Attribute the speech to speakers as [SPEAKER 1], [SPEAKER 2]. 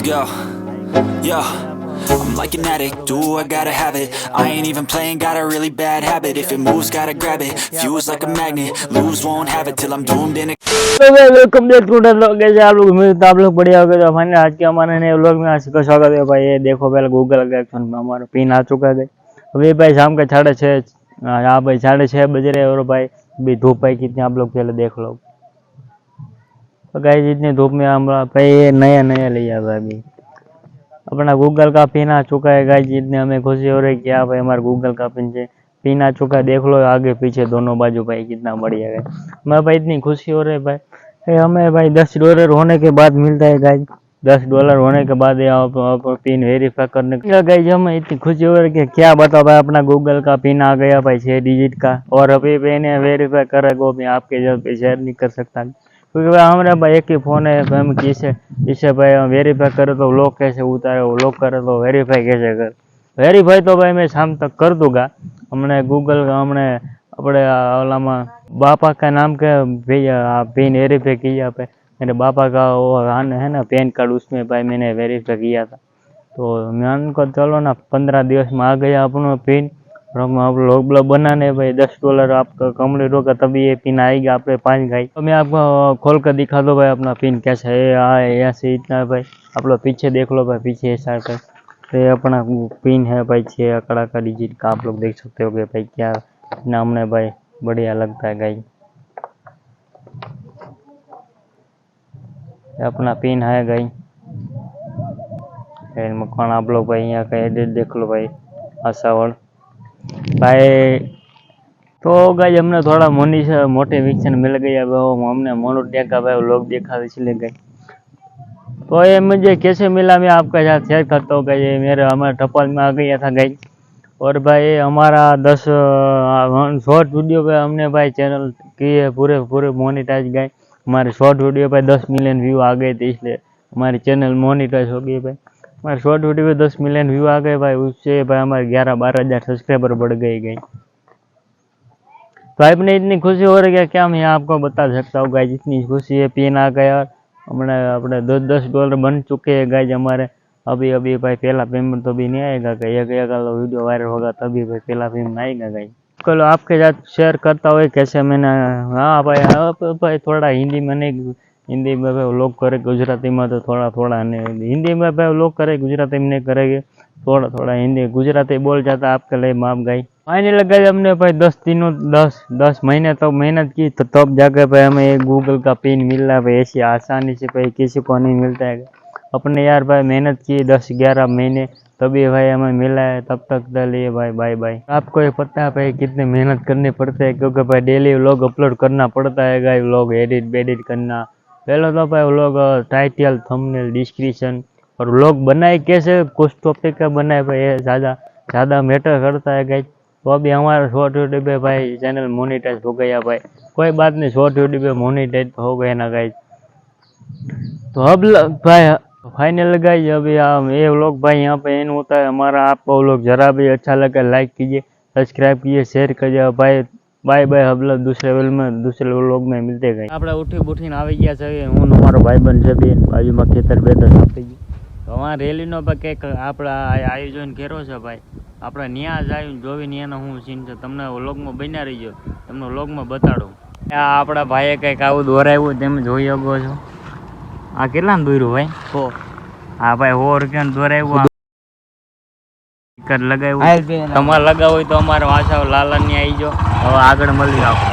[SPEAKER 1] Let's go. Yo, I'm like an addict, do I gotta have it. I ain't even playing, got a really bad habit. If it moves, gotta grab it. Fuse like a magnet, lose, won't have it till I'm doomed in a...
[SPEAKER 2] तो welcome back to the vlog. कैसे आप लोग? उम्मीद तो आप लोग बढ़िया हो गए। तो फाइनली आज के हमारे नए व्लॉग में आज का स्वागत है भाई। ये देखो पहले गूगल के एक्शन में हमारा पिन आ चुका है। अभी भाई शाम के 6:30 यहाँ भाई 6:30 बज रहे और भाई अभी धूप है कितनी आप लोग पहले देख लो। तो गाइस जितनी धूप में हम भाई ये नया नया लिया भाई अभी अपना गूगल का पिन आ चुका है। गाइस जितने हमें खुशी हो रही है क्या भाई हमारे गूगल का पिन आ चुका है। देख लो आगे पीछे दोनों बाजू भाई कितना बढ़िया है। मैं भाई इतनी खुशी हो रही है भाई। हमें भाई $10 होने के बाद मिलता है गाइस। $10 होने के बाद आप पिन वेरीफाई करने का गाइस हमें इतनी खुशी हो रही है कि क्या बताओ भाई। अपना गूगल का पिन आ गया भाई 6 डिजिट का। और अभी मैंने वेरीफाई करा वो भी आपके जब पे शेयर नहीं कर सकता क्योंकि भाई हमारे भाई एक ही फ़ोन है। तो हम किसे भाई वेरीफाई करे तो लॉक कैसे उतारे, वो लॉक करे तो वेरीफाई कैसे कर। वेरीफाई तो भाई मैं शाम तक कर दूंगा। हमने गूगल का हमने अपने ओलामा बापा का नाम के भैया पिन वेरीफाई किया पे। मेरे बापा का वो है ना पैन कार्ड, उसमें भाई मैंने वेरीफाई किया था। तो मैं उनको चलो ना 15 दिवस में आ गया अपना पिन। और हम आप लोग बनाने भाई $10 आपका कंप्लीट होगा तभी ये पिन आएगी आपके 5 गाई। तो मैं आपको खोल कर दिखा दो भाई अपना पिन कैसा है। ऐसे इतना भाई आप लोग पीछे देख लो भाई, पीछे साइड पर तो ये अपना पिन है भाई 6 आंकड़ा का डिजिट का। आप लोग देख सकते हो भाई क्या नाम है भाई, बढ़िया लगता है गाई। अपना पिन है गाई मकान। आप लोग भाई यहाँ का एडिट देख लो भाई आशावल भाई। तो गाई हमने थोड़ा मोटिवेशन मिल गया भाई। हमने मोनोटेक का भाई लोग देखा इसलिए गए। तो ये मुझे कैसे मिला मैं आपके साथ शेयर करता हूँ। ये मेरे हमारे टपाल में आ गया था गई। और भाई हमारा 10 शॉर्ट वीडियो पे हमने भाई चैनल किए पूरे मोनेटाइज गए। हमारे शॉर्ट वीडियो पे 10 मिलियन व्यू आ गए थे इसलिए हमारे चैनल मोनेटाइज हो गई भाई। हमारे शॉर्ट वीडियो पे 10 मिलियन व्यू आ गए भाई। उससे भाई हमारे 11-12 हज़ार सब्सक्राइबर बढ़ गए। तो अपने इतनी खुशी हो रही है क्या मैं आपको बता सकता हूँ गाइस। इतनी खुशी है पिन आ गया। हमने अपने $10 बन चुके हैं गाइस हमारे। अभी भाई पहला पेमेंट तो भी नहीं आएगा। एक वीडियो वायरल होगा तभी भाई पहला पेमेंट आएगा गाइस। चलो आपके साथ शेयर करता हूँ कैसे मैंने। हाँ भाई थोड़ा हिंदी में नहीं, हिंदी में भाई लोग करे गुजराती में तो थोड़ा नहीं। हिंदी में भाई लोग करे गुजराती में नहीं करेंगे थोड़ा हिंदी गुजराती बोल जाता आपके लिए माप गई। फाइनल लगाई हमने भाई 10 महीने तो मेहनत की तो तब जाकर भाई हमें एक गूगल का पिन मिल रहा है भाई। ऐसी आसानी से भाई किसी को नहीं मिलता है। अपने यार भाई मेहनत की 10-11 महीने तभी भाई हमें मिला है। तब तक चलिए भाई बाय बाय। आपको ये पता है भाई कितनी मेहनत करनी पड़ती है क्योंकि भाई डेली व्लॉग अपलोड करना पड़ता है गाइस। व्लॉग एडिट करना पहले तो भाई व्लॉग टाइटल थंबनेल डिस्क्रिप्शन और व्लॉग बनाए कैसे कुछ टॉपिक का बनाए भाई ये ज़्यादा मैटर करता है गाइस। तो अभी हमारा शॉर्ट वीडियो पे भाई चैनल मोनेटाइज हो गया भाई। कोई बात नहीं, शॉर्ट वीडियो पे मोनेटाइज हो गए ना गाइस। तो अब भाई फाइनल गाइस अभी ये व्लॉग भाई यहाँ पे एंड होता है हमारा। आपको व्लॉग जरा भी अच्छा लगा लाइक कीजिए, सब्सक्राइब कीजिए, शेयर कीजिए भाई। Bye bye. हम लोग दूसरे व्लॉग में मिलते गए। આપણે ઉઠીને આવી ગયા છે હું મારો ભાઈબંધ છે બે બાજુમાં ખેતર બેતર આપી ગયું। તો અમારા રેલીનો પણ કંઈક આપણા આયોજન કર્યો છે ભાઈ। આપણે ન્યા જાય જોવી ન્યાનો હું સીન છે તમને વ્લોગમાં બન્યા રહીજો, તમને વ્લોગમાં બતાડું। આ આપણા ભાઈએ કંઈક આવું દોરાવ્યું તમે જોઈ શકો છો। આ કેટલાનું દોર્યું ભાઈ? 100। હા ભાઈ 100 રૂપિયાનું દોરાવ્યું લગાવ્યું। તમારે લગાવું હોય તો અમારે વાંચા લાલાની આવી જાઓ। હવે આગળ મળી આપણે।